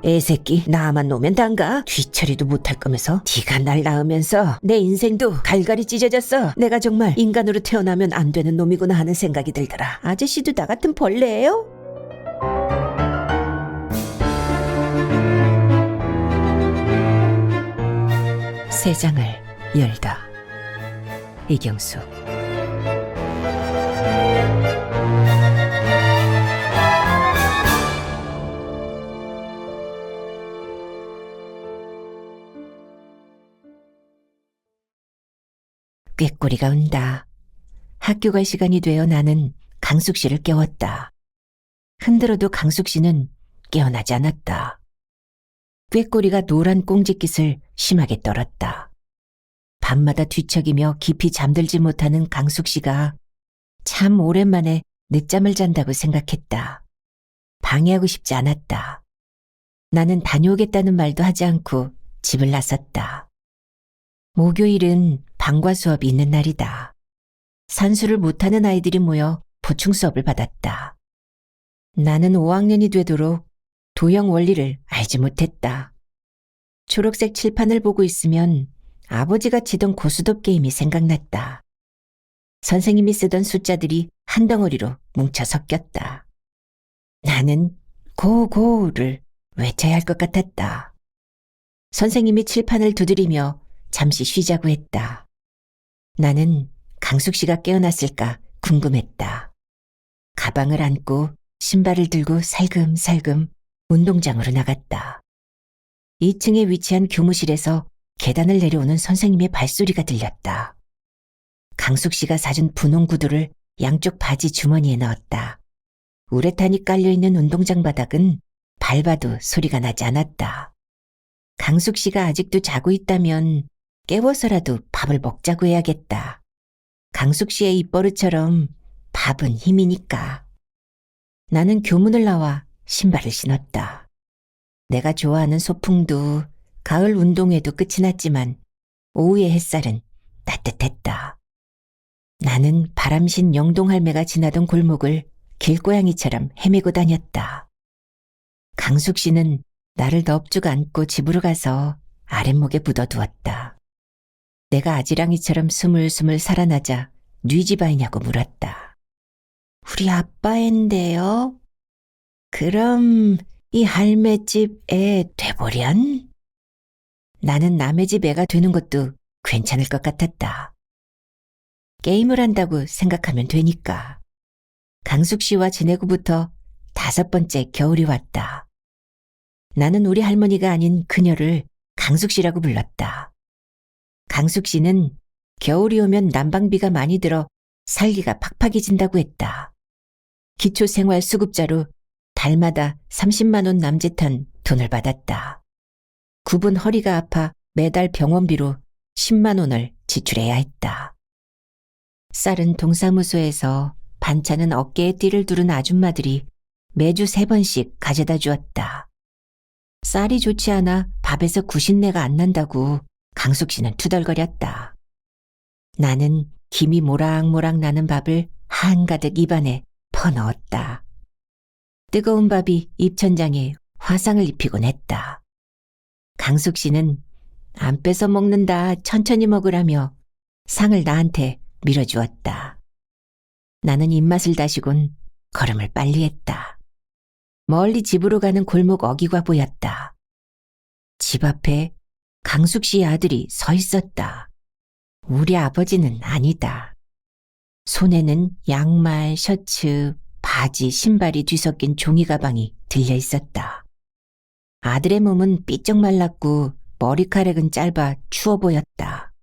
애새끼 나만 놓으면 단가? 뒤처리도 못할 거면서 네가 날 낳으면서 내 인생도 갈갈이 찢어졌어. 내가 정말 인간으로 태어나면 안 되는 놈이구나 하는 생각이 들더라. 아저씨도 나 같은 벌레예요? 세 장을 열다. 이경수. 꾀꼬리가 온다. 학교 갈 시간이 되어 나는 강숙 씨를 깨웠다. 흔들어도 강숙 씨는 깨어나지 않았다. 꾀꼬리가 노란 꽁지깃을 심하게 떨었다. 밤마다 뒤척이며 깊이 잠들지 못하는 강숙 씨가 참 오랜만에 늦잠을 잔다고 생각했다. 방해하고 싶지 않았다. 나는 다녀오겠다는 말도 하지 않고 집을 나섰다. 목요일은 방과 수업이 있는 날이다. 산수를 못하는 아이들이 모여 보충 수업을 받았다. 나는 5학년이 되도록 도형 원리를 알지 못했다. 초록색 칠판을 보고 있으면 아버지가 치던 고스톱 게임이 생각났다. 선생님이 쓰던 숫자들이 한 덩어리로 뭉쳐 섞였다. 나는 고고를 외쳐야 할 것 같았다. 선생님이 칠판을 두드리며 잠시 쉬자고 했다. 나는 강숙 씨가 깨어났을까 궁금했다. 가방을 안고 신발을 들고 살금살금 운동장으로 나갔다. 2층에 위치한 교무실에서 계단을 내려오는 선생님의 발소리가 들렸다. 강숙 씨가 사준 분홍 구두를 양쪽 바지 주머니에 넣었다. 우레탄이 깔려있는 운동장 바닥은 밟아도 소리가 나지 않았다. 강숙 씨가 아직도 자고 있다면 깨워서라도 밥을 먹자고 해야겠다. 강숙 씨의 입버릇처럼 밥은 힘이니까. 나는 교문을 나와 신발을 신었다. 내가 좋아하는 소풍도 가을 운동회도 끝이 났지만 오후의 햇살은 따뜻했다. 나는 바람신 영동할매가 지나던 골목을 길고양이처럼 헤매고 다녔다. 강숙 씨는 나를 넙죽 안고 집으로 가서 아랫목에 묻어두었다. 내가 아지랑이처럼 스물스물 살아나자 뉘 집 아이냐고 물었다. 우리 아빠인데요? 그럼 이 할매 집 애 돼보련? 나는 남의 집 애가 되는 것도 괜찮을 것 같았다. 게임을 한다고 생각하면 되니까. 강숙 씨와 지내고부터 5번째 겨울이 왔다. 나는 우리 할머니가 아닌 그녀를 강숙 씨라고 불렀다. 강숙 씨는 겨울이 오면 난방비가 많이 들어 살기가 팍팍해진다고 했다. 기초생활수급자로 달마다 30만 원 남짓한 돈을 받았다. 굽은 허리가 아파 매달 병원비로 10만 원을 지출해야 했다. 쌀은 동사무소에서 반찬은 어깨에 띠를 두른 아줌마들이 매주 3번씩 가져다 주었다. 쌀이 좋지 않아 밥에서 구신내가 안 난다고 강숙 씨는 투덜거렸다. 나는 김이 모락모락 나는 밥을 한가득 입안에 퍼넣었다. 뜨거운 밥이 입천장에 화상을 입히곤 했다. 강숙 씨는 안 뺏어 먹는다 천천히 먹으라며 상을 나한테 밀어주었다. 나는 입맛을 다시곤 걸음을 빨리 했다. 멀리 집으로 가는 골목 어귀가 보였다. 집 앞에 강숙 씨의 아들이 서 있었다. 우리 아버지는 아니다. 손에는 양말, 셔츠, 바지, 신발이 뒤섞인 종이 가방이 들려 있었다. 아들의 몸은 삐쩍 말랐고 머리카락은 짧아 추워 보였다.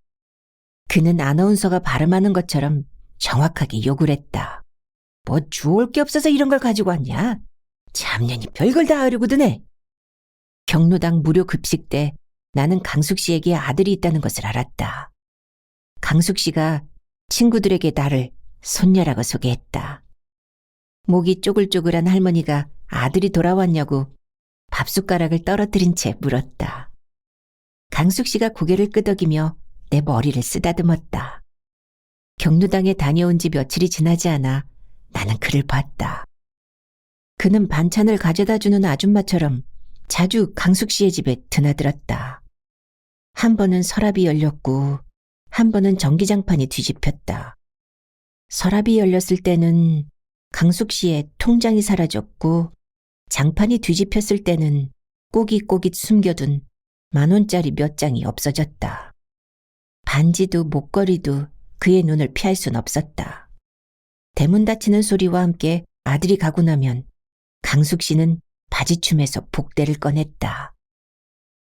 그는 아나운서가 발음하는 것처럼 정확하게 욕을 했다. 뭐 주워올 게 없어서 이런 걸 가지고 왔냐? 참년이 별걸 다 하려고 드네. 경로당 무료 급식 때 나는 강숙 씨에게 아들이 있다는 것을 알았다. 강숙 씨가 친구들에게 나를 손녀라고 소개했다. 목이 쪼글쪼글한 할머니가 아들이 돌아왔냐고 밥숟가락을 떨어뜨린 채 물었다. 강숙 씨가 고개를 끄덕이며 내 머리를 쓰다듬었다. 경로당에 다녀온 지 며칠이 지나지 않아 나는 그를 봤다. 그는 반찬을 가져다 주는 아줌마처럼 자주 강숙 씨의 집에 드나들었다. 한 번은 서랍이 열렸고 한 번은 전기장판이 뒤집혔다. 서랍이 열렸을 때는 강숙 씨의 통장이 사라졌고 장판이 뒤집혔을 때는 꼬깃꼬깃 숨겨둔 10,000원짜리 몇 장이 없어졌다. 반지도 목걸이도 그의 눈을 피할 순 없었다. 대문 닫히는 소리와 함께 아들이 가고 나면 강숙 씨는 바지춤에서 복대를 꺼냈다.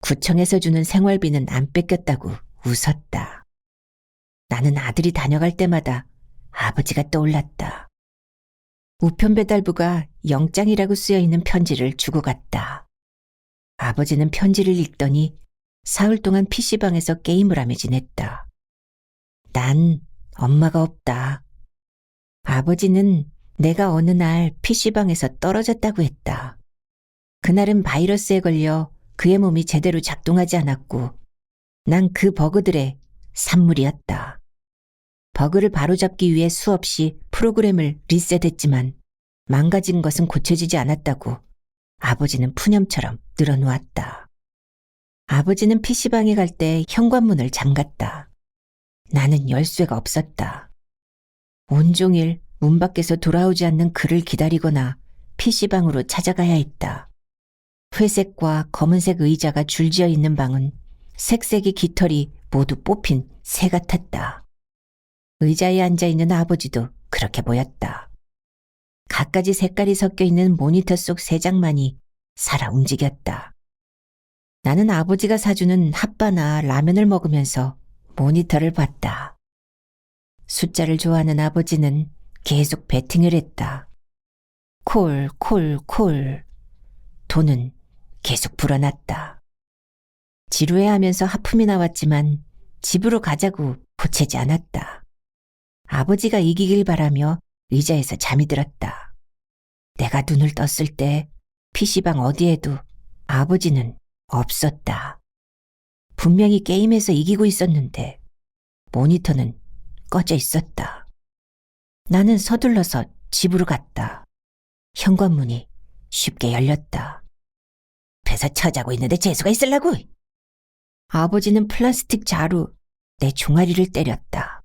구청에서 주는 생활비는 안 뺏겼다고 웃었다. 나는 아들이 다녀갈 때마다 아버지가 떠올랐다. 우편배달부가 영장이라고 쓰여있는 편지를 주고 갔다. 아버지는 편지를 읽더니 사흘 동안 PC방에서 게임을 하며 지냈다. 난 엄마가 없다. 아버지는 내가 어느 날 PC방에서 떨어졌다고 했다. 그날은 바이러스에 걸려 그의 몸이 제대로 작동하지 않았고 난 그 버그들의 산물이었다. 버그를 바로잡기 위해 수없이 프로그램을 리셋했지만 망가진 것은 고쳐지지 않았다고 아버지는 푸념처럼 늘어놓았다. 아버지는 PC방에 갈 때 현관문을 잠갔다. 나는 열쇠가 없었다. 온종일 문 밖에서 돌아오지 않는 그를 기다리거나 PC방으로 찾아가야 했다. 회색과 검은색 의자가 줄지어 있는 방은 색색의 깃털이 모두 뽑힌 새 같았다. 의자에 앉아있는 아버지도 그렇게 보였다. 갖가지 색깔이 섞여 있는 모니터 속 세 장만이 살아 움직였다. 나는 아버지가 사주는 핫바나 라면을 먹으면서 모니터를 봤다. 숫자를 좋아하는 아버지는 계속 배팅을 했다. 콜, 콜, 콜. 돈은 계속 불어났다. 지루해하면서 하품이 나왔지만 집으로 가자고 보채지 않았다. 아버지가 이기길 바라며 의자에서 잠이 들었다. 내가 눈을 떴을 때 PC방 어디에도 아버지는 없었다. 분명히 게임에서 이기고 있었는데 모니터는 꺼져 있었다. 나는 서둘러서 집으로 갔다. 현관문이 쉽게 열렸다. 배서 처자고 있는데 재수가 있으려고. 아버지는 플라스틱 자루 내 종아리를 때렸다.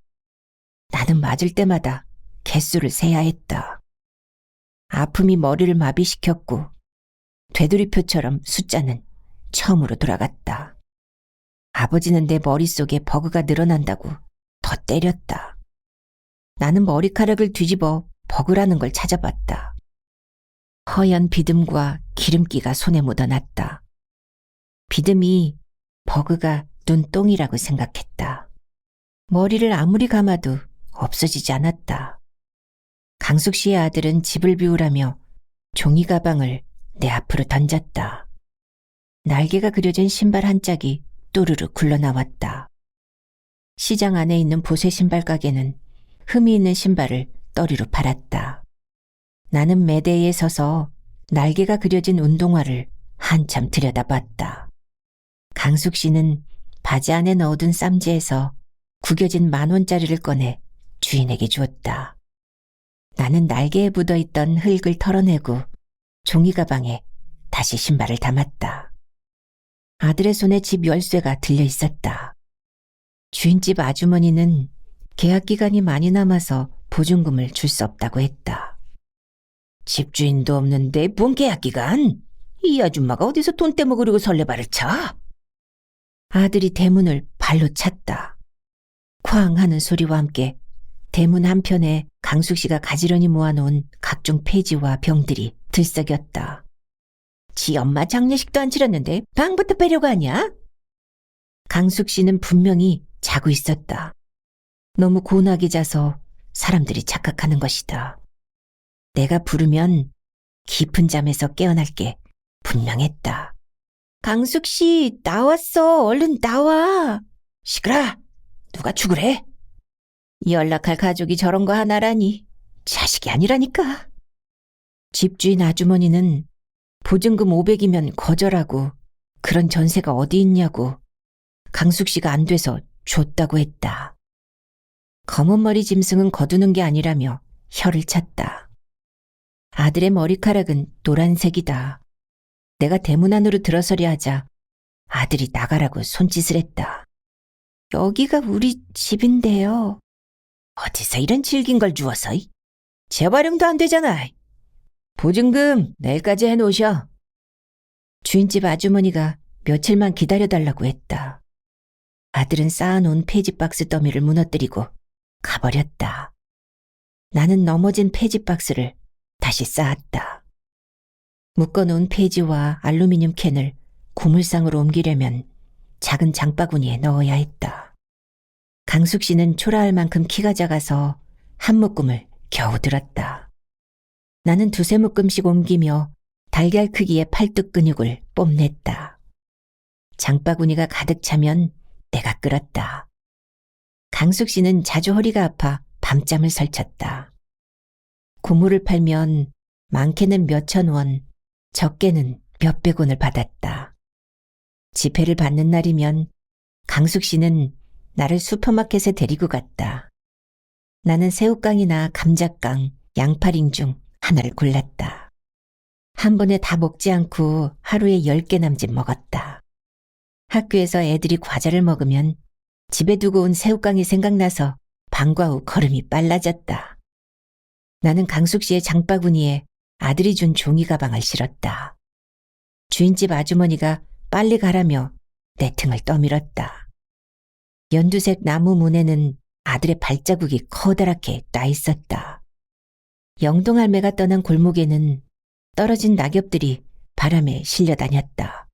나는 맞을 때마다 개수를 세야 했다. 아픔이 머리를 마비시켰고 되돌이표처럼 숫자는 처음으로 돌아갔다. 아버지는 내 머릿속에 버그가 늘어난다고 더 때렸다. 나는 머리카락을 뒤집어 버그라는 걸 찾아봤다. 허연 비듬과 기름기가 손에 묻어났다. 비듬이 버그가 눈동이라고 생각했다. 머리를 아무리 감아도 없어지지 않았다. 강숙 씨의 아들은 집을 비우라며 종이 가방을 내 앞으로 던졌다. 날개가 그려진 신발 한 짝이 또르르 굴러나왔다. 시장 안에 있는 보세 신발 가게는 흠이 있는 신발을 떠리로 팔았다. 나는 매대에 서서 날개가 그려진 운동화를 한참 들여다봤다. 강숙 씨는 바지 안에 넣어둔 쌈지에서 구겨진 10,000원짜리를 꺼내 주인에게 주었다. 나는 날개에 묻어있던 흙을 털어내고 종이 가방에 다시 신발을 담았다. 아들의 손에 집 열쇠가 들려 있었다. 주인집 아주머니는 계약 기간이 많이 남아서 보증금을 줄 수 없다고 했다. 집주인도 없는데 뭔 계약 기간? 이 아줌마가 어디서 돈 떼먹으려고 설레발을 쳐? 아들이 대문을 발로 찼다. 쾅 하는 소리와 함께 대문 한편에 강숙 씨가 가지런히 모아놓은 각종 폐지와 병들이 들썩였다. 지 엄마 장례식도 안 치렀는데 방부터 빼려고 하냐? 강숙 씨는 분명히 자고 있었다. 너무 고나게 자서 사람들이 착각하는 것이다. 내가 부르면 깊은 잠에서 깨어날 게 분명했다. 강숙 씨, 나왔어. 얼른 나와. 시끄러. 누가 죽으래? 연락할 가족이 저런 거 하나라니. 자식이 아니라니까. 집주인 아주머니는 보증금 500이면 거절하고 그런 전세가 어디 있냐고 강숙 씨가 안 돼서 줬다고 했다. 검은 머리 짐승은 거두는 게 아니라며 혀를 찼다. 아들의 머리카락은 노란색이다. 내가 대문 안으로 들어서려 하자 아들이 나가라고 손짓을 했다. 여기가 우리 집인데요. 어디서 이런 질긴 걸 주워서? 재활용도 안 되잖아. 보증금 내일까지 해놓으셔. 주인집 아주머니가 며칠만 기다려달라고 했다. 아들은 쌓아놓은 폐지 박스 더미를 무너뜨리고 가버렸다. 나는 넘어진 폐지 박스를 다시 쌓았다. 묶어놓은 폐지와 알루미늄 캔을 고물상으로 옮기려면 작은 장바구니에 넣어야 했다. 강숙 씨는 초라할 만큼 키가 작아서 한 묶음을 겨우 들었다. 나는 두세 묶음씩 옮기며 달걀 크기의 팔뚝 근육을 뽐냈다. 장바구니가 가득 차면 내가 끌었다. 강숙 씨는 자주 허리가 아파 밤잠을 설쳤다. 고물을 팔면 많게는 몇천 원, 적게는 몇백 원을 받았다. 지폐를 받는 날이면 강숙 씨는 나를 슈퍼마켓에 데리고 갔다. 나는 새우깡이나 감자깡, 양파링 중 하나를 골랐다. 한 번에 다 먹지 않고 하루에 10개 남짓 먹었다. 학교에서 애들이 과자를 먹으면 집에 두고 온 새우깡이 생각나서 방과 후 걸음이 빨라졌다. 나는 강숙 씨의 장바구니에 아들이 준 종이 가방을 실었다. 주인집 아주머니가 빨리 가라며 내 등을 떠밀었다. 연두색 나무 문에는 아들의 발자국이 커다랗게 나 있었다. 영동할매가 떠난 골목에는 떨어진 낙엽들이 바람에 실려다녔다.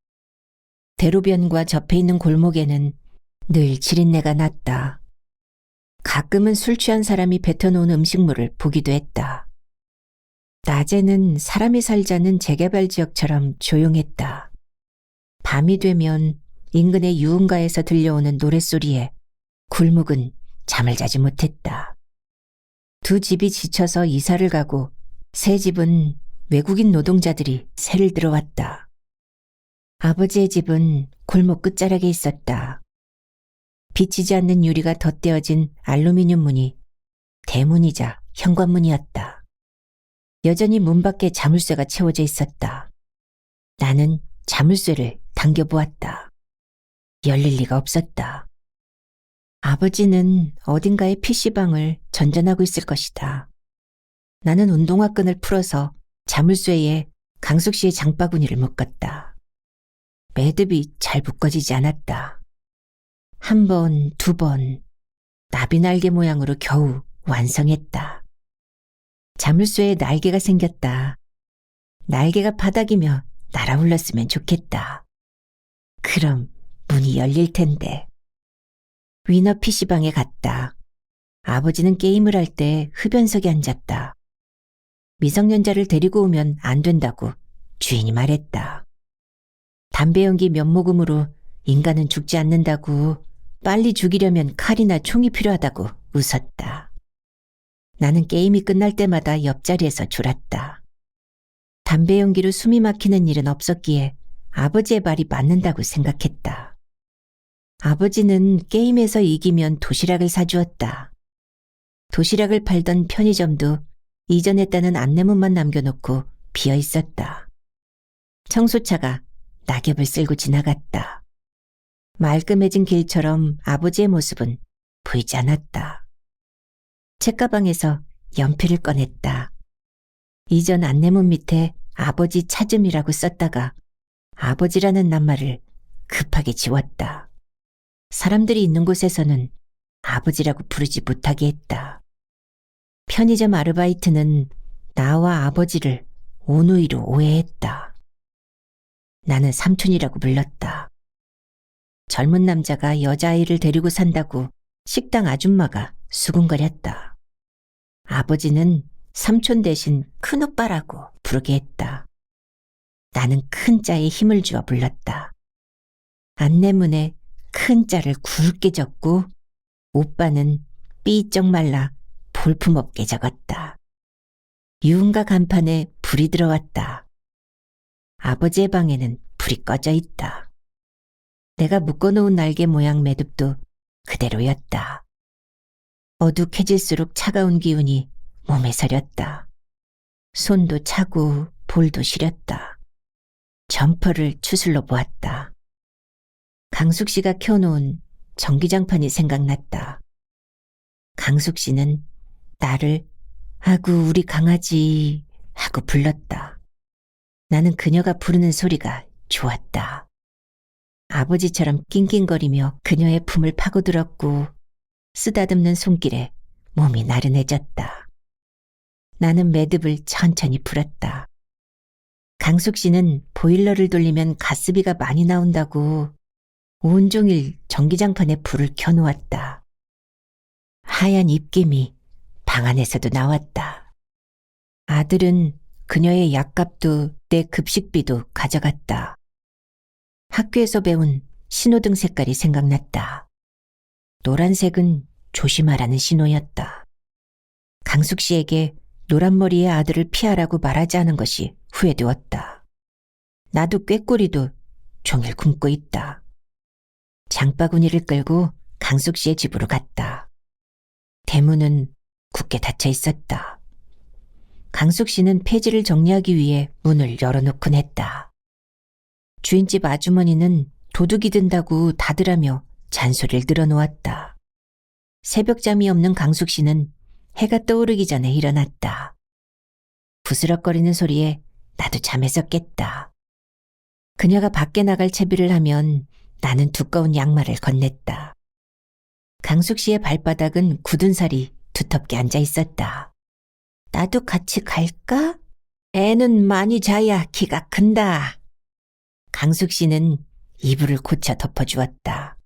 대로변과 접해 있는 골목에는 늘 지린내가 났다. 가끔은 술 취한 사람이 뱉어놓은 음식물을 보기도 했다. 낮에는 사람이 살자는 재개발 지역처럼 조용했다. 밤이 되면 인근의 유흥가에서 들려오는 노랫소리에 굴묵은 잠을 자지 못했다. 두 집이 지쳐서 이사를 가고 새 집은 외국인 노동자들이 새를 들어왔다. 아버지의 집은 골목 끝자락에 있었다. 비치지 않는 유리가 덧대어진 알루미늄 문이 대문이자 현관문이었다. 여전히 문 밖에 자물쇠가 채워져 있었다. 나는 자물쇠를 당겨보았다. 열릴 리가 없었다. 아버지는 어딘가의 PC방을 전전하고 있을 것이다. 나는 운동화 끈을 풀어서 자물쇠에 강숙 씨의 장바구니를 묶었다. 매듭이 잘 묶어지지 않았다. 한 번, 두 번, 나비날개 모양으로 겨우 완성했다. 자물쇠에 날개가 생겼다. 날개가 바닥이며 날아올랐으면 좋겠다. 그럼 문이 열릴 텐데. 위너 PC방에 갔다. 아버지는 게임을 할 때 흡연석에 앉았다. 미성년자를 데리고 오면 안 된다고 주인이 말했다. 담배 연기 몇 모금으로 인간은 죽지 않는다고, 빨리 죽이려면 칼이나 총이 필요하다고 웃었다. 나는 게임이 끝날 때마다 옆자리에서 졸았다. 담배 연기로 숨이 막히는 일은 없었기에 아버지의 말이 맞는다고 생각했다. 아버지는 게임에서 이기면 도시락을 사주었다. 도시락을 팔던 편의점도 이전했다는 안내문만 남겨놓고 비어 있었다. 청소차가 낙엽을 쓸고 지나갔다. 말끔해진 길처럼 아버지의 모습은 보이지 않았다. 책가방에서 연필을 꺼냈다. 이전 안내문 밑에 아버지 찾음이라고 썼다가 아버지라는 낱말을 급하게 지웠다. 사람들이 있는 곳에서는 아버지라고 부르지 못하게 했다. 편의점 아르바이트는 나와 아버지를 오누이로 오해했다. 나는 삼촌이라고 불렀다. 젊은 남자가 여자아이를 데리고 산다고 식당 아줌마가 수군거렸다. 아버지는 삼촌 대신 큰오빠라고 부르게 했다. 나는 큰 자에 힘을 주어 불렀다. 안내문에 큰 자를 굵게 적고 오빠는 삐쩍 말라 볼품없게 적었다. 유흥가 간판에 불이 들어왔다. 아버지의 방에는 불이 꺼져 있다. 내가 묶어놓은 날개 모양 매듭도 그대로였다. 어둑해질수록 차가운 기운이 몸에 서렸다. 손도 차고 볼도 시렸다. 점퍼를 추슬러 보았다. 강숙 씨가 켜놓은 전기장판이 생각났다. 강숙 씨는 나를 아구 우리 강아지 하고 불렀다. 나는 그녀가 부르는 소리가 좋았다. 아버지처럼 낑낑거리며 그녀의 품을 파고들었고 쓰다듬는 손길에 몸이 나른해졌다. 나는 매듭을 천천히 풀었다. 강숙 씨는 보일러를 돌리면 가스비가 많이 나온다고 온종일 전기장판에 불을 켜놓았다. 하얀 입김이 방 안에서도 나왔다. 아들은 그녀의 약값도 내 급식비도 가져갔다. 학교에서 배운 신호등 색깔이 생각났다. 노란색은 조심하라는 신호였다. 강숙 씨에게 노란머리의 아들을 피하라고 말하지 않은 것이 후회되었다. 나도 꾀꼬리도 종일 굶고 있다. 장바구니를 끌고 강숙 씨의 집으로 갔다. 대문은 굳게 닫혀 있었다. 강숙 씨는 폐지를 정리하기 위해 문을 열어놓곤 했다. 주인집 아주머니는 도둑이 든다고 닫으라며 잔소리를 늘어놓았다. 새벽잠이 없는 강숙 씨는 해가 떠오르기 전에 일어났다. 부스럭거리는 소리에 나도 잠에서 깼다. 그녀가 밖에 나갈 채비를 하면 나는 두꺼운 양말을 건넸다. 강숙 씨의 발바닥은 굳은 살이 두텁게 앉아 있었다. 나도 같이 갈까? 애는 많이 자야 키가 큰다. 강숙 씨는 이불을 고쳐 덮어주었다.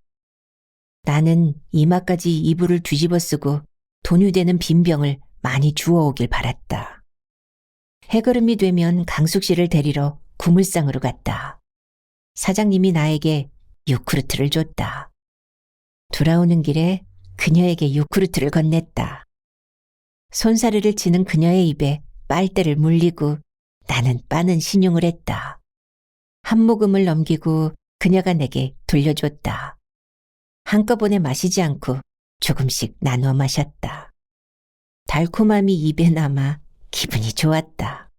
나는 이마까지 이불을 뒤집어 쓰고 돈유되는 빈병을 많이 주워오길 바랐다. 해걸음이 되면 강숙 씨를 데리러 구물상으로 갔다. 사장님이 나에게 요구르트를 줬다. 돌아오는 길에 그녀에게 요구르트를 건넸다. 손사래를 치는 그녀의 입에 빨대를 물리고 나는 빠는 신용을 했다. 한 모금을 넘기고 그녀가 내게 돌려줬다. 한꺼번에 마시지 않고 조금씩 나누어 마셨다. 달콤함이 입에 남아 기분이 좋았다.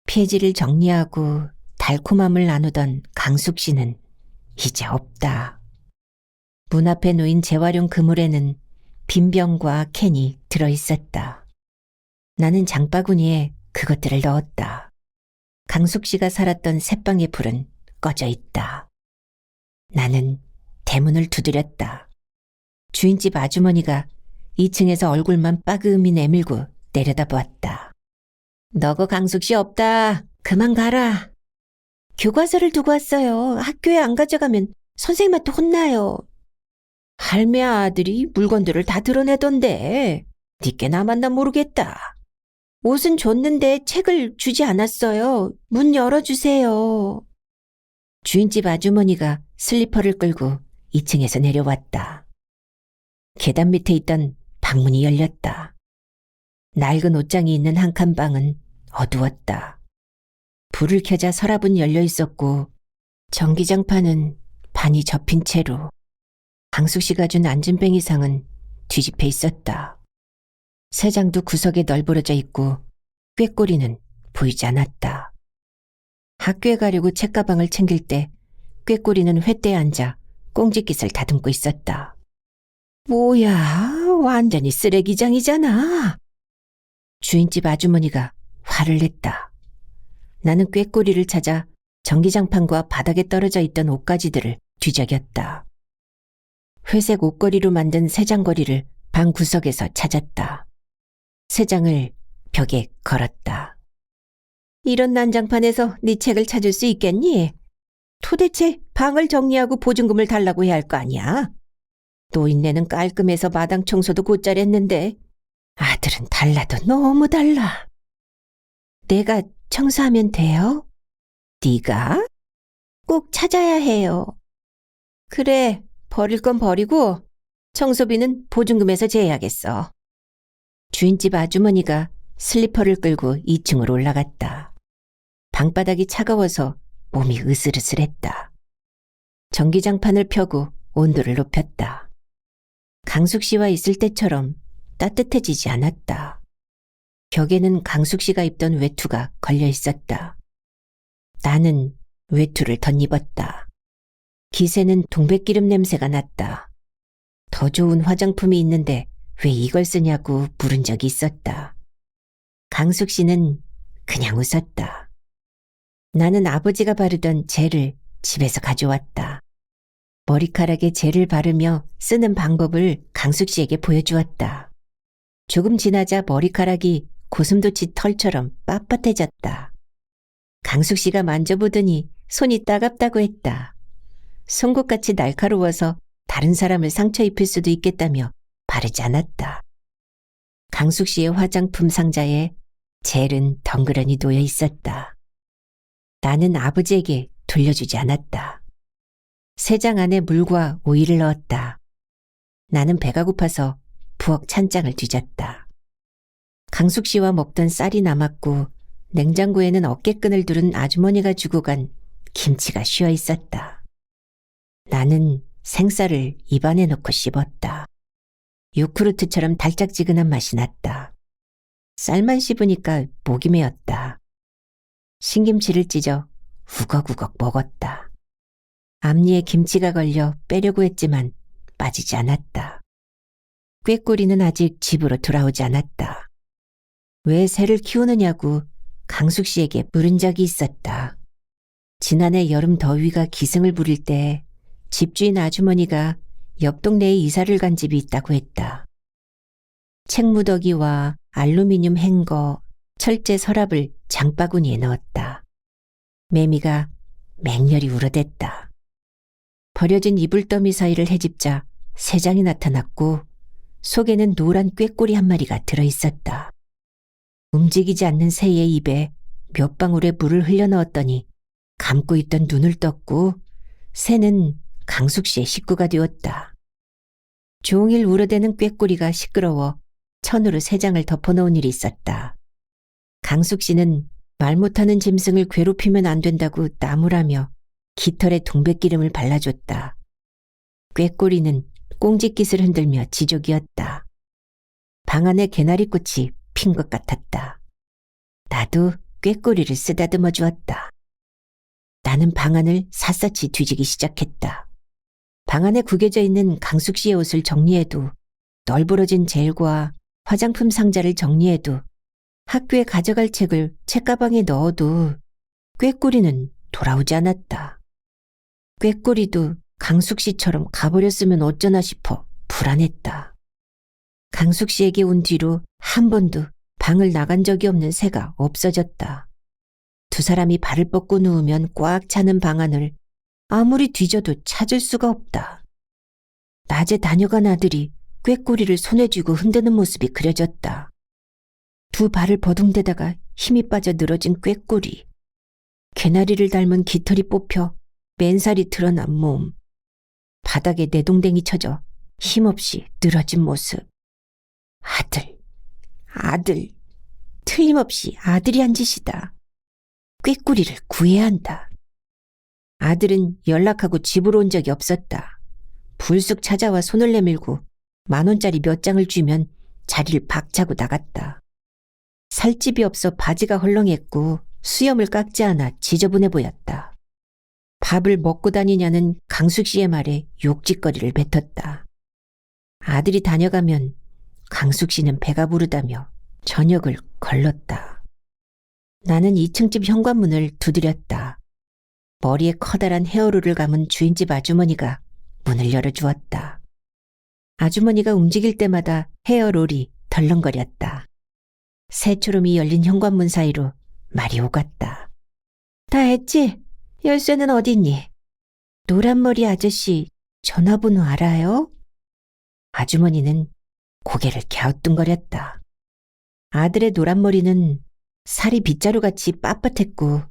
폐지를 정리하고 달콤함을 나누던 강숙 씨는 이제 없다. 문 앞에 놓인 재활용 그물에는 빈병과 캔이 들어있었다. 나는 장바구니에 그것들을 넣었다. 강숙 씨가 살았던 새방의 불은 꺼져 있다. 나는 대문을 두드렸다. 주인집 아주머니가 2층에서 얼굴만 빠금히 내밀고 내려다보았다. 너거 강숙 씨 없다. 그만 가라. 교과서를 두고 왔어요. 학교에 안 가져가면 선생님한테 혼나요. 할매 아들이 물건들을 다 드러내던데 니께 남았나 모르겠다. 옷은 줬는데 책을 주지 않았어요. 문 열어주세요. 주인집 아주머니가 슬리퍼를 끌고 2층에서 내려왔다. 계단 밑에 있던 방문이 열렸다. 낡은 옷장이 있는 한 칸 방은 어두웠다. 불을 켜자 서랍은 열려 있었고 전기장판은 반이 접힌 채로 강숙 씨가 준 안전뱅이상은 뒤집혀 있었다. 새장도 구석에 널브러져 있고 꾀꼬리는 보이지 않았다. 학교에 가려고 책가방을 챙길 때 꾀꼬리는 횃대에 앉아 꽁지깃을 다듬고 있었다. 뭐야, 완전히 쓰레기장이잖아. 주인집 아주머니가 화를 냈다. 나는 꾀꼬리를 찾아 전기장판과 바닥에 떨어져 있던 옷가지들을 뒤적였다. 회색 옷걸이로 만든 새장거리를 방 구석에서 찾았다. 새장을 벽에 걸었다. 이런 난장판에서 네 책을 찾을 수 있겠니? 도대체 방을 정리하고 보증금을 달라고 해야 할 거 아니야? 노인네는 깔끔해서 마당 청소도 곧잘 했는데 아들은 달라도 너무 달라. 내가 청소하면 돼요? 네가? 꼭 찾아야 해요. 그래, 버릴 건 버리고 청소비는 보증금에서 제해야겠어. 주인집 아주머니가 슬리퍼를 끌고 2층으로 올라갔다. 방바닥이 차가워서 몸이 으슬으슬했다. 전기장판을 펴고 온도를 높였다. 강숙 씨와 있을 때처럼 따뜻해지지 않았다. 벽에는 강숙 씨가 입던 외투가 걸려 있었다. 나는 외투를 덧입었다. 기세는 동백기름 냄새가 났다. 더 좋은 화장품이 있는데 왜 이걸 쓰냐고 물은 적이 있었다. 강숙 씨는 그냥 웃었다. 나는 아버지가 바르던 젤을 집에서 가져왔다. 머리카락에 젤을 바르며 쓰는 방법을 강숙 씨에게 보여주었다. 조금 지나자 머리카락이 고슴도치 털처럼 빳빳해졌다. 강숙 씨가 만져보더니 손이 따갑다고 했다. 송곳같이 날카로워서 다른 사람을 상처 입힐 수도 있겠다며 바르지 않았다. 강숙 씨의 화장품 상자에 젤은 덩그러니 놓여 있었다. 나는 아버지에게 돌려주지 않았다. 세 장 안에 물과 오일을 넣었다. 나는 배가 고파서 부엌 찬장을 뒤졌다. 강숙 씨와 먹던 쌀이 남았고 냉장고에는 어깨끈을 두른 아주머니가 주고 간 김치가 쉬어 있었다. 나는 생쌀을 입안에 넣고 씹었다. 요구르트처럼 달짝지근한 맛이 났다. 쌀만 씹으니까 목이 메었다. 신김치를 찢어 우걱우걱 먹었다. 앞니에 김치가 걸려 빼려고 했지만 빠지지 않았다. 꾀꼬리는 아직 집으로 돌아오지 않았다. 왜 새를 키우느냐고 강숙 씨에게 물은 적이 있었다. 지난해 여름 더위가 기승을 부릴 때 집주인 아주머니가 옆 동네에 이사를 간 집이 있다고 했다. 책무더기와 알루미늄 행거, 철제 서랍을 장바구니에 넣었다. 매미가 맹렬히 울어댔다. 버려진 이불더미 사이를 헤집자 새장이 나타났고 속에는 노란 꾀꼬리 한 마리가 들어있었다. 움직이지 않는 새의 입에 몇 방울의 물을 흘려넣었더니 감고 있던 눈을 떴고 새는 강숙 씨의 식구가 되었다. 종일 울어대는 꾀꼬리가 시끄러워 천으로 새장을 덮어놓은 일이 있었다. 강숙 씨는 말 못하는 짐승을 괴롭히면 안 된다고 나무라며 깃털에 동백기름을 발라줬다. 꾀꼬리는 꽁지깃을 흔들며 지족이었다. 방 안에 개나리꽃이 핀 것 같았다. 나도 꾀꼬리를 쓰다듬어 주었다. 나는 방 안을 샅샅이 뒤지기 시작했다. 방 안에 구겨져 있는 강숙 씨의 옷을 정리해도 널브러진 젤과 화장품 상자를 정리해도 학교에 가져갈 책을 책가방에 넣어도 꾀꼬리는 돌아오지 않았다. 꾀꼬리도 강숙 씨처럼 가버렸으면 어쩌나 싶어 불안했다. 강숙 씨에게 온 뒤로 한 번도 방을 나간 적이 없는 새가 없어졌다. 두 사람이 발을 뻗고 누우면 꽉 차는 방 안을 아무리 뒤져도 찾을 수가 없다. 낮에 다녀간 아들이 꾀꼬리를 손에 쥐고 흔드는 모습이 그려졌다. 두 발을 버둥대다가 힘이 빠져 늘어진 꾀꼬리. 개나리를 닮은 깃털이 뽑혀 맨살이 드러난 몸. 바닥에 내동댕이 쳐져 힘없이 늘어진 모습. 아들. 틀림없이 아들이 한 짓이다. 꾀꼬리를 구해야 한다. 아들은 연락하고 집으로 온 적이 없었다. 불쑥 찾아와 손을 내밀고 10,000원짜리 몇 장을 쥐면 자리를 박차고 나갔다. 살집이 없어 바지가 헐렁했고 수염을 깎지 않아 지저분해 보였다. 밥을 먹고 다니냐는 강숙 씨의 말에 욕짓거리를 뱉었다. 아들이 다녀가면 강숙 씨는 배가 부르다며 저녁을 걸렀다. 나는 2층 집 현관문을 두드렸다. 머리에 커다란 헤어롤을 감은 주인집 아주머니가 문을 열어주었다. 아주머니가 움직일 때마다 헤어롤이 덜렁거렸다. 새초롬이 열린 현관문 사이로 말이 오갔다. 다 했지? 열쇠는 어디 있니? 노란머리 아저씨 전화번호 알아요? 아주머니는 고개를 갸우뚱거렸다. 아들의 노란머리는 살이 빗자루같이 빳빳했고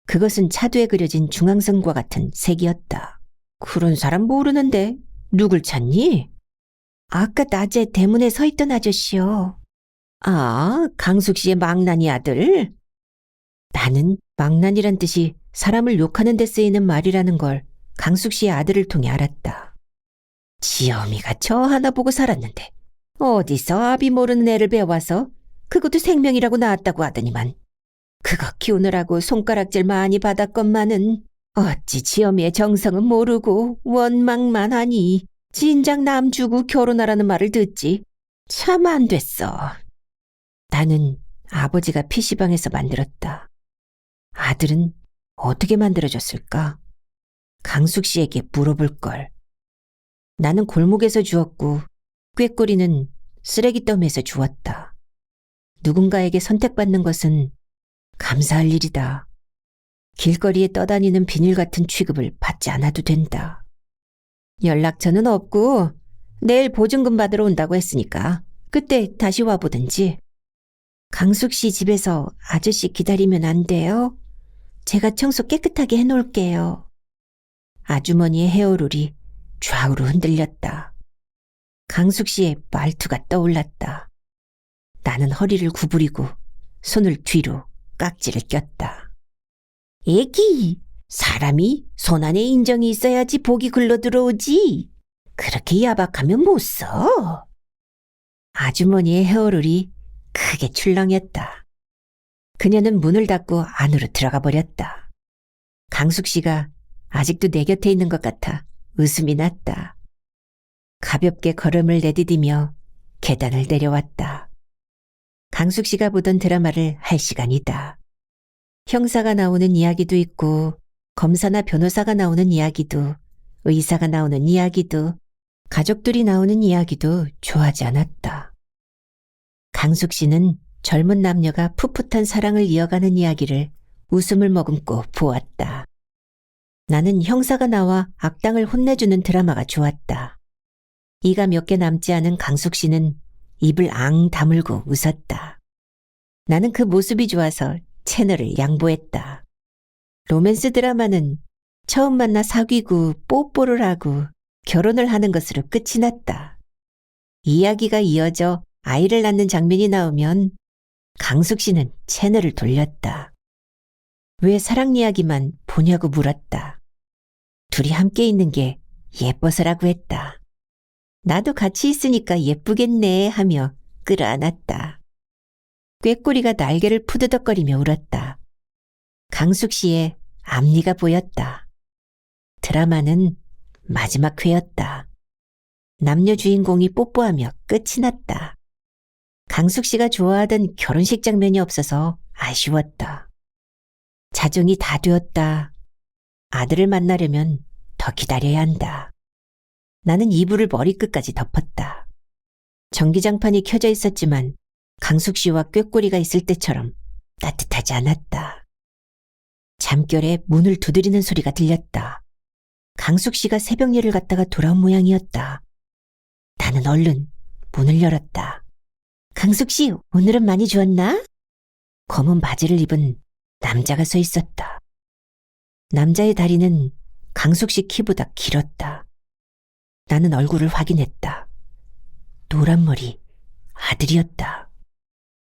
그것은 차두에 그려진 중앙선과 같은 색이었다. 그런 사람 모르는데 누굴 찾니? 아까 낮에 대문에 서 있던 아저씨요. 아, 강숙 씨의 망나니 아들? 나는 망나니란 뜻이 사람을 욕하는 데 쓰이는 말이라는 걸 강숙 씨의 아들을 통해 알았다. 지엄이가 저 하나 보고 살았는데 어디서 아비 모르는 애를 배워와서 그것도 생명이라고 나왔다고 하더니만 그거 키우느라고 손가락질 많이 받았건만은 어찌 지엄이의 정성은 모르고 원망만 하니 진작 남 주고 결혼하라는 말을 듣지. 참 안 됐어. 나는 아버지가 PC방에서 만들었다. 아들은 어떻게 만들어줬을까? 강숙 씨에게 물어볼 걸. 나는 골목에서 주었고 꾀꼬리는 쓰레기더미에서 주었다. 누군가에게 선택받는 것은 감사할 일이다. 길거리에 떠다니는 비닐 같은 취급을 받지 않아도 된다. 연락처는 없고 내일 보증금 받으러 온다고 했으니까 그때 다시 와보든지. 강숙 씨 집에서 아저씨 기다리면 안 돼요? 제가 청소 깨끗하게 해놓을게요. 아주머니의 헤어롤이 좌우로 흔들렸다. 강숙 씨의 말투가 떠올랐다. 나는 허리를 구부리고 손을 뒤로 깍지를 꼈다. 애기, 사람이 손 안에 인정이 있어야지 복이 글러 들어오지. 그렇게 야박하면 못 써. 아주머니의 헤어롤이 크게 출렁였다. 그녀는 문을 닫고 안으로 들어가 버렸다. 강숙 씨가 아직도 내 곁에 있는 것 같아 웃음이 났다. 가볍게 걸음을 내디디며 계단을 내려왔다. 강숙 씨가 보던 드라마를 할 시간이다. 형사가 나오는 이야기도 있고 검사나 변호사가 나오는 이야기도, 의사가 나오는 이야기도, 가족들이 나오는 이야기도 좋아하지 않았다. 강숙 씨는 젊은 남녀가 풋풋한 사랑을 이어가는 이야기를 웃음을 머금고 보았다. 나는 형사가 나와 악당을 혼내주는 드라마가 좋았다. 이가 몇 개 남지 않은 강숙 씨는 입을 앙 다물고 웃었다. 나는 그 모습이 좋아서 채널을 양보했다. 로맨스 드라마는 처음 만나 사귀고 뽀뽀를 하고 결혼을 하는 것으로 끝이 났다. 이야기가 이어져 아이를 낳는 장면이 나오면 강숙 씨는 채널을 돌렸다. 왜 사랑 이야기만 보냐고 물었다. 둘이 함께 있는 게 예뻐서라고 했다. 나도 같이 있으니까 예쁘겠네 하며 끌어안았다. 꾀꼬리가 날개를 푸드덕거리며 울었다. 강숙 씨의 앞니가 보였다. 드라마는 마지막 회였다. 남녀 주인공이 뽀뽀하며 끝이 났다. 강숙 씨가 좋아하던 결혼식 장면이 없어서 아쉬웠다. 자정이 다 되었다. 아들을 만나려면 더 기다려야 한다. 나는 이불을 머리끝까지 덮었다. 전기장판이 켜져 있었지만 강숙 씨와 꾀꼬리가 있을 때처럼 따뜻하지 않았다. 잠결에 문을 두드리는 소리가 들렸다. 강숙 씨가 새벽 일을 갔다가 돌아온 모양이었다. 나는 얼른 문을 열었다. 강숙 씨, 오늘은 많이 좋았나? 검은 바지를 입은 남자가 서 있었다. 남자의 다리는 강숙 씨 키보다 길었다. 나는 얼굴을 확인했다. 노란 머리, 아들이었다.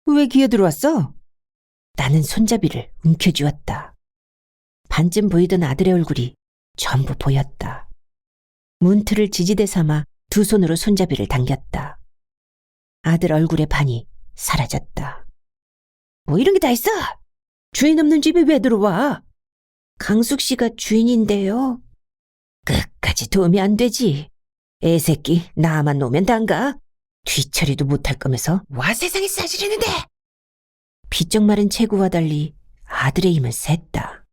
왜 기어 들어왔어? 나는 손잡이를 움켜쥐었다. 반쯤 보이던 아들의 얼굴이 전부 보였다. 문틀을 지지대 삼아 두 손으로 손잡이를 당겼다. 아들 얼굴의 반이 사라졌다. 뭐 이런 게 다 있어? 주인 없는 집에 왜 들어와? 강숙 씨가 주인인데요. 끝까지 도움이 안 되지. 애새끼 나만 놓으면 단가? 뒤처리도 못할 거면서 와 세상에 싸지르는데. 비쩍 마른 체구와 달리 아들의 힘은 셌다.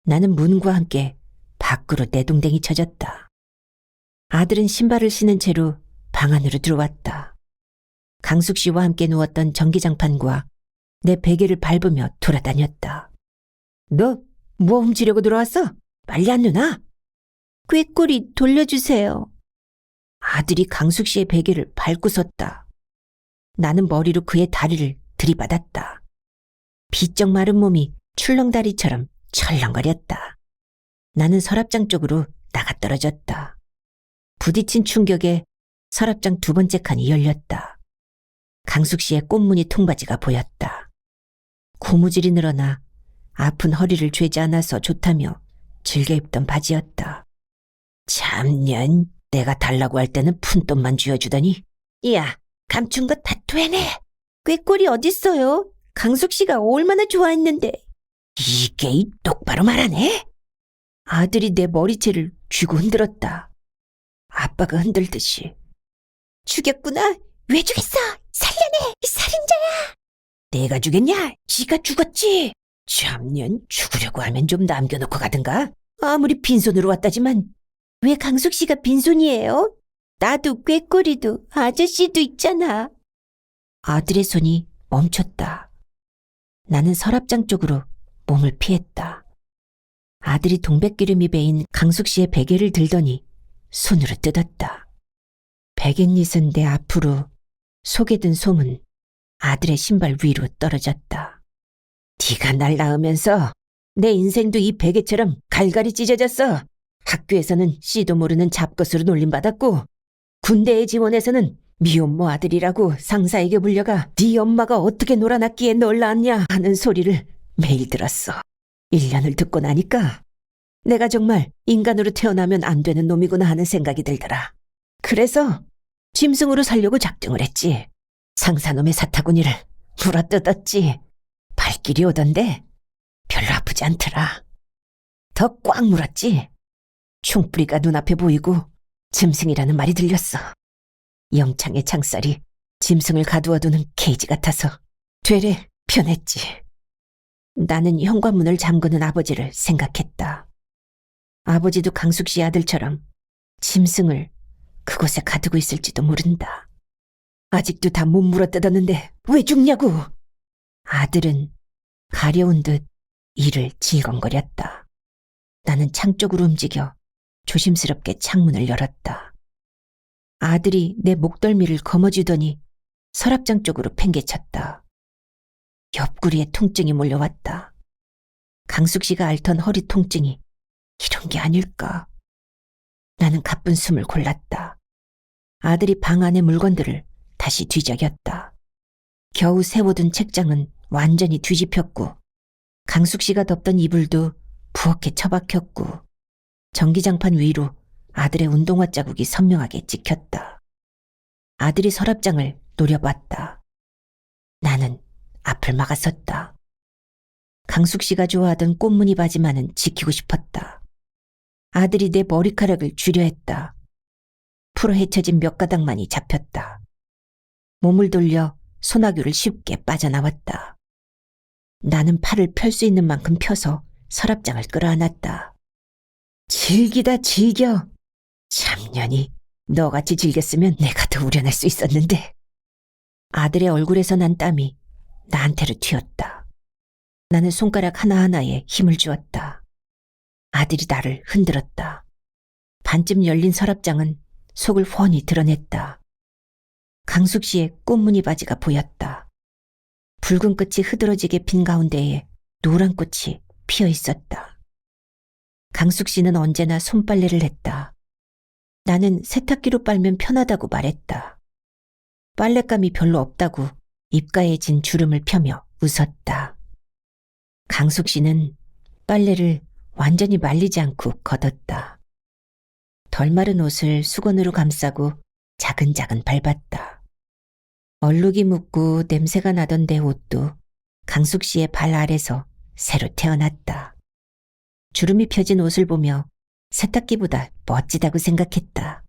나는 문과 함께 밖으로 내동댕이 쳐졌다. 아들은 신발을 신은 채로 방 안으로 들어왔다. 강숙 씨와 함께 누웠던 전기장판과 내 베개를 밟으며 돌아다녔다. 너 뭐 훔치려고 들어왔어? 빨리 안 누나? 꾀꼬리 돌려주세요. 아들이 강숙 씨의 베개를 밟고 섰다. 나는 머리로 그의 다리를 들이받았다. 비쩍 마른 몸이 출렁다리처럼 철렁거렸다. 나는 서랍장 쪽으로 나가 떨어졌다. 부딪힌 충격에 서랍장 두 번째 칸이 열렸다. 강숙 씨의 꽃무늬 통바지가 보였다. 고무줄이 늘어나 아픈 허리를 죄지 않아서 좋다며 즐겨 입던 바지였다. 참년, 내가 달라고 할 때는 푼돈만 쥐어주더니. 야, 감춘 거 다 되네. 꾀꼬리 어딨어요? 강숙 씨가 얼마나 좋아했는데. 이게 똑바로 말하네? 아들이 내 머리채를 쥐고 흔들었다. 아빠가 흔들듯이. 죽였구나. 왜 죽였어? 살려내. 살인자야. 내가 죽였냐? 지가 죽었지. 참년, 죽으려고 하면 좀 남겨놓고 가든가. 아무리 빈손으로 왔다지만. 왜 강숙 씨가 빈손이에요? 나도 꾀꼬리도 아저씨도 있잖아. 아들의 손이 멈췄다. 나는 서랍장 쪽으로 몸을 피했다. 아들이 동백기름이 배인 강숙 씨의 베개를 들더니 손으로 뜯었다. 베갯잇은 내 앞으로, 속에 든 솜은 아들의 신발 위로 떨어졌다. 네가 날 낳으면서 내 인생도 이 베개처럼 갈갈이 찢어졌어. 학교에서는 씨도 모르는 잡것으로 놀림받았고, 군대에 지원해서는 미혼모 아들이라고 상사에게 불려가 네 엄마가 어떻게 놀아났기에 널 낳았냐 하는 소리를 매일 들었어. 1년을 듣고 나니까 내가 정말 인간으로 태어나면 안 되는 놈이구나 하는 생각이 들더라. 그래서 짐승으로 살려고 작정을 했지. 상사놈의 사타구니를 물어뜯었지. 발길이 오던데 별로 아프지 않더라. 더 꽉 물었지. 총뿌리가 눈앞에 보이고 짐승이라는 말이 들렸어. 영창의 창살이 짐승을 가두어두는 케이지 같아서 되레 편했지. 나는 현관문을 잠그는 아버지를 생각했다. 아버지도 강숙 씨 아들처럼 짐승을 그곳에 가두고 있을지도 모른다. 아직도 다 못 물어뜯었는데 왜 죽냐고. 아들은 가려운 듯 이를 질겅거렸다. 나는 창 쪽으로 움직여 조심스럽게 창문을 열었다. 아들이 내 목덜미를 거머쥐더니 서랍장 쪽으로 팽개쳤다. 옆구리에 통증이 몰려왔다. 강숙 씨가 앓던 허리 통증이 이런 게 아닐까. 나는 가쁜 숨을 골랐다. 아들이 방 안의 물건들을 다시 뒤적였다. 겨우 세워둔 책장은 완전히 뒤집혔고, 강숙 씨가 덮던 이불도 부엌에 처박혔고, 전기장판 위로 아들의 운동화 자국이 선명하게 찍혔다. 아들이 서랍장을 노려봤다. 나는 앞을 막았었다. 강숙 씨가 좋아하던 꽃무늬 바지만은 지키고 싶었다. 아들이 내 머리카락을 쥐려 했다. 풀어 헤쳐진 몇 가닥만이 잡혔다. 몸을 돌려 소나교를 쉽게 빠져나왔다. 나는 팔을 펼 수 있는 만큼 펴서 서랍장을 끌어안았다. 즐기다 즐겨. 참년이 너같이 즐겼으면 내가 더 우려낼 수 있었는데. 아들의 얼굴에서 난 땀이 나한테로 튀었다. 나는 손가락 하나하나에 힘을 주었다. 아들이 나를 흔들었다. 반쯤 열린 서랍장은 속을 훤히 드러냈다. 강숙 씨의 꽃무늬 바지가 보였다. 붉은 끝이 흐드러지게 핀 가운데에 노란 꽃이 피어 있었다. 강숙 씨는 언제나 손빨래를 했다. 나는 세탁기로 빨면 편하다고 말했다. 빨랫감이 별로 없다고 입가에 진 주름을 펴며 웃었다. 강숙 씨는 빨래를 완전히 말리지 않고 걷었다. 덜 마른 옷을 수건으로 감싸고 자근자근 밟았다. 얼룩이 묻고 냄새가 나던 내 옷도 강숙 씨의 발 아래서 새로 태어났다. 주름이 펴진 옷을 보며 세탁기보다 멋지다고 생각했다.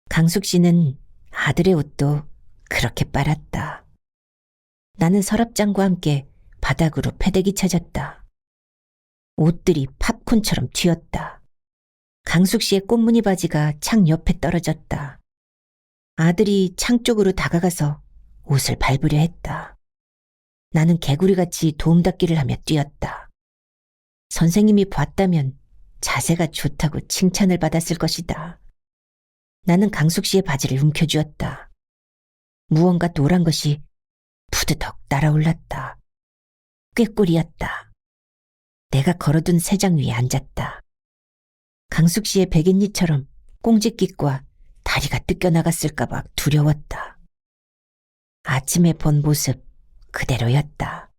강숙 씨는 아들의 옷도 그렇게 빨았다. 나는 서랍장과 함께 바닥으로 패대기 쳐졌다. 옷들이 팝콘처럼 튀었다. 강숙 씨의 꽃무늬 바지가 창 옆에 떨어졌다. 아들이 창 쪽으로 다가가서 옷을 밟으려 했다. 나는 개구리같이 도움닫기를 하며 뛰었다. 선생님이 봤다면 자세가 좋다고 칭찬을 받았을 것이다. 나는 강숙 씨의 바지를 움켜쥐었다. 무언가 노란 것이 푸드덕 날아올랐다. 꾀꼬리였다. 내가 걸어둔 새장 위에 앉았다. 강숙 씨의 베갯잎처럼 꽁지깃과 다리가 뜯겨나갔을까봐 두려웠다. 아침에 본 모습 그대로였다.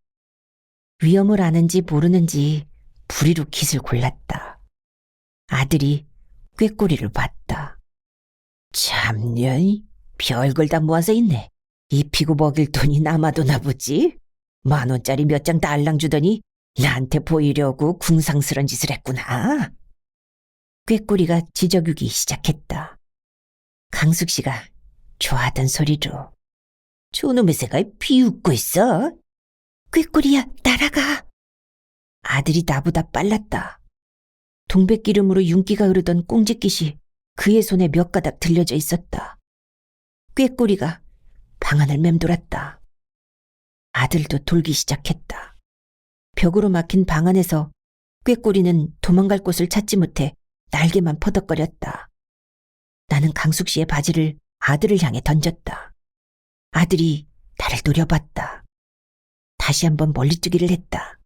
위험을 아는지 모르는지 부리로 깃을 골랐다. 아들이 꾀꼬리를 봤다. 참년이 별걸 다 모아서 있네. 입히고 먹일 돈이 남아도나 보지? 10,000원짜리 몇 장 달랑 주더니 나한테 보이려고 궁상스런 짓을 했구나. 꾀꼬리가 지저귀기 시작했다. 강숙 씨가 좋아하던 소리로. 저놈의 새가 비웃고 있어. 꾀꼬리야, 날아가. 아들이 나보다 빨랐다. 동백기름으로 윤기가 흐르던 꽁지깃이 그의 손에 몇 가닥 들려져 있었다. 꾀꼬리가 방안을 맴돌았다. 아들도 돌기 시작했다. 벽으로 막힌 방 안에서 꾀꼬리는 도망갈 곳을 찾지 못해 날개만 퍼덕거렸다. 나는 강숙 씨의 바지를 아들을 향해 던졌다. 아들이 나를 노려봤다. 다시 한번 멀리뛰기를 했다.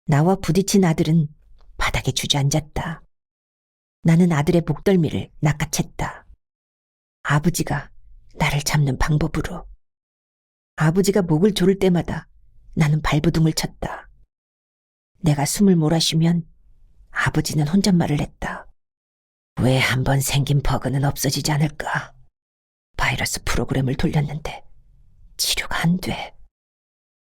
나와 부딪힌 아들은 바닥에 주저앉았다. 나는 아들의 목덜미를 낚아챘다. 아버지가 나를 잡는 방법으로. 아버지가 목을 조를 때마다 나는 발버둥을 쳤다. 내가 숨을 몰아쉬면 아버지는 혼잣말을 했다. 왜 한 번 생긴 버그는 없어지지 않을까? 바이러스 프로그램을 돌렸는데 치료가 안 돼.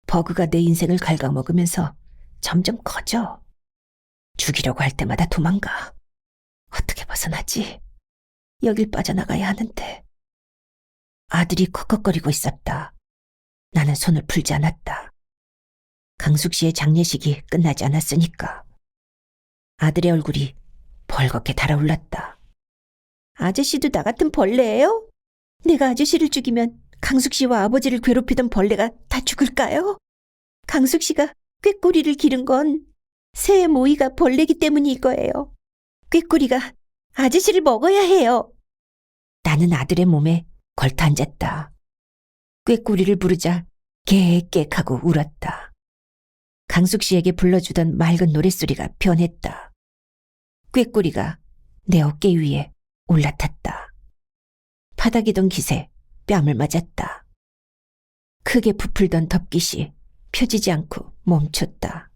버그가 내 인생을 갉아먹으면서 점점 커져. 죽이려고 할 때마다 도망가. 어떻게 벗어나지? 여길 빠져나가야 하는데. 아들이 컥컥거리고 있었다. 나는 손을 풀지 않았다. 강숙 씨의 장례식이 끝나지 않았으니까. 아들의 얼굴이 벌겋게 달아올랐다. 아저씨도 나 같은 벌레예요? 내가 아저씨를 죽이면 강숙 씨와 아버지를 괴롭히던 벌레가 다 죽을까요? 강숙 씨가 꾀꼬리를 기른 건 새의 모이가 벌레기 때문일 거예요. 꾀꼬리가 아저씨를 먹어야 해요. 나는 아들의 몸에 걸터 앉았다. 꾀꼬리를 부르자 깨깨하고 울었다. 강숙 씨에게 불러주던 맑은 노랫소리가 변했다. 꾀꼬리가 내 어깨 위에 올라탔다. 파닥이던 깃에 뺨을 맞았다. 크게 부풀던 덮깃이 펴지지 않고 멈췄다.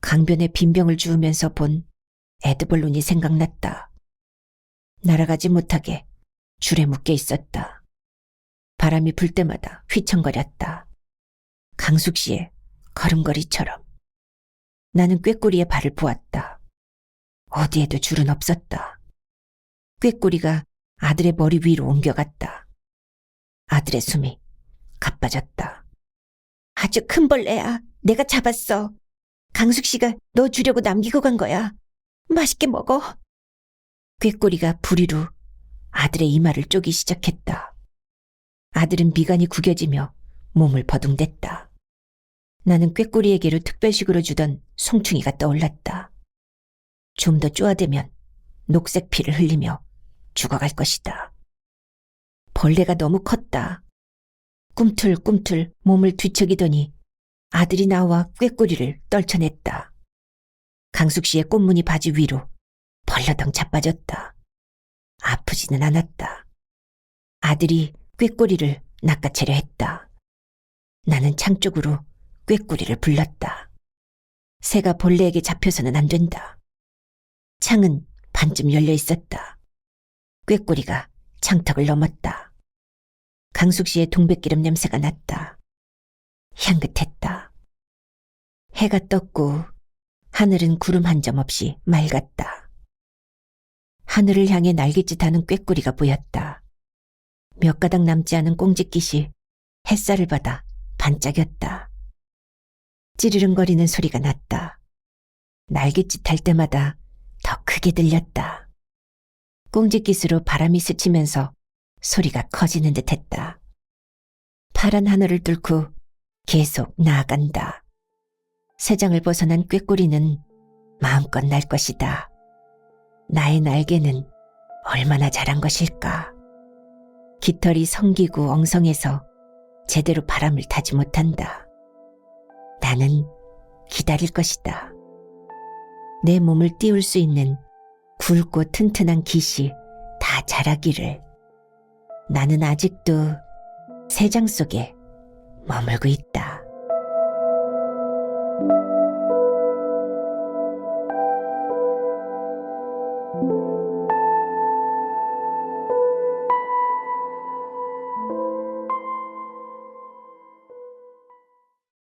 강변에 빈병을 주우면서 본 에드벌룬이 생각났다. 날아가지 못하게 줄에 묶여 있었다. 바람이 불 때마다 휘청거렸다. 강숙 씨의 걸음걸이처럼. 나는 꾀꼬리에 발을 부었다. 어디에도 줄은 없었다. 꾀꼬리가 아들의 머리 위로 옮겨갔다. 아들의 숨이 가빠졌다. 아주 큰 벌레야. 내가 잡았어. 강숙 씨가 너 주려고 남기고 간 거야. 맛있게 먹어. 꾀꼬리가 부리로 아들의 이마를 쪼기 시작했다. 아들은 미간이 구겨지며 몸을 버둥댔다. 나는 꾀꼬리에게로 특별식으로 주던 송충이가 떠올랐다. 좀 더 쪼아대면 녹색 피를 흘리며 죽어갈 것이다. 벌레가 너무 컸다. 꿈틀꿈틀 몸을 뒤척이더니 아들이 나와 꾀꼬리를 떨쳐냈다. 강숙 씨의 꽃무늬 바지 위로 벌러덩 자빠졌다. 아프지는 않았다. 아들이 꾀꼬리를 낚아채려 했다. 나는 창 쪽으로 꾀꼬리를 불렀다. 새가 벌레에게 잡혀서는 안 된다. 창은 반쯤 열려 있었다. 꾀꼬리가 창턱을 넘었다. 강숙 씨의 동백기름 냄새가 났다. 향긋했다. 해가 떴고 하늘은 구름 한 점 없이 맑았다. 하늘을 향해 날갯짓하는 꾀꼬리가 보였다. 몇 가닥 남지 않은 꽁지깃이 햇살을 받아 반짝였다. 찌르릉거리는 소리가 났다. 날갯짓할 때마다 더 크게 들렸다. 꽁지깃으로 바람이 스치면서 소리가 커지는 듯했다. 파란 하늘을 뚫고 계속 나아간다. 새장을 벗어난 꾀꼬리는 마음껏 날 것이다. 나의 날개는 얼마나 자란 것일까. 깃털이 성기고 엉성해서 제대로 바람을 타지 못한다. 나는 기다릴 것이다. 내 몸을 띄울 수 있는 굵고 튼튼한 깃이 다 자라기를. 나는 아직도 새장 속에 머물고 있다.